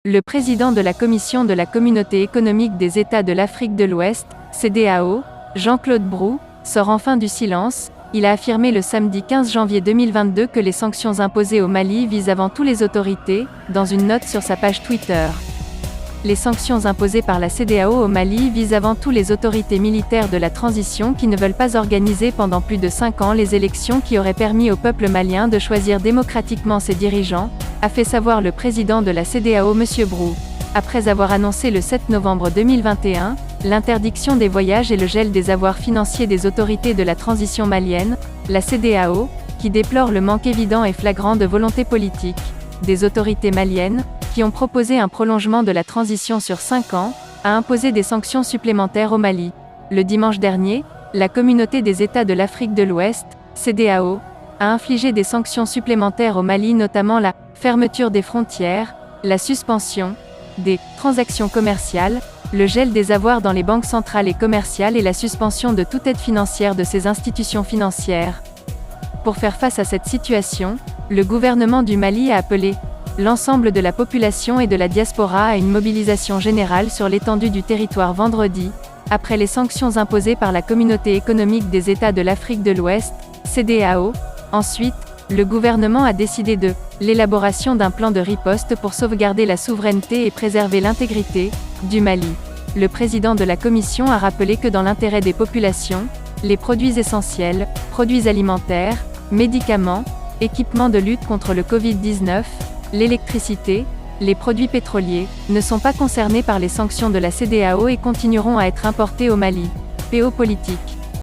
Le président de la Commission de la Communauté économique des États de l'Afrique de l'Ouest, CEDEAO, Jean-Claude Brou, sort enfin du silence. Il a affirmé le samedi 15 janvier 2022 que les sanctions imposées au Mali visent avant tout les autorités, dans une note sur sa page Twitter. Les sanctions imposées par la CEDEAO au Mali visent avant tout les autorités militaires de la transition qui ne veulent pas organiser pendant plus de 5 ans les élections qui auraient permis au peuple malien de choisir démocratiquement ses dirigeants, a fait savoir le président de la CEDEAO M. Brou. Après avoir annoncé le 7 novembre 2021, l'interdiction des voyages et le gel des avoirs financiers des autorités de la transition malienne, la CEDEAO, qui déplore le manque évident et flagrant de volonté politique des autorités maliennes, qui ont proposé un prolongement de la transition sur 5 ans, a imposé des sanctions supplémentaires au Mali. Le dimanche dernier, la Communauté des États de l'Afrique de l'Ouest, CEDEAO, a infligé des sanctions supplémentaires au Mali, notamment la fermeture des frontières, la suspension des transactions commerciales, le gel des avoirs dans les banques centrales et commerciales et la suspension de toute aide financière de ces institutions financières. Pour faire face à cette situation, le gouvernement du Mali a appelé l'ensemble de la population et de la diaspora à une mobilisation générale sur l'étendue du territoire vendredi, après les sanctions imposées par la Communauté économique des États de l'Afrique de l'Ouest, CEDEAO. Ensuite, le gouvernement a décidé de l'élaboration d'un plan de riposte pour sauvegarder la souveraineté et préserver l'intégrité du Mali. Le président de la Commission a rappelé que dans l'intérêt des populations, les produits essentiels, produits alimentaires, médicaments, équipements de lutte contre le Covid-19, l'électricité, les produits pétroliers, ne sont pas concernés par les sanctions de la CEDEAO et continueront à être importés au Mali. Politique.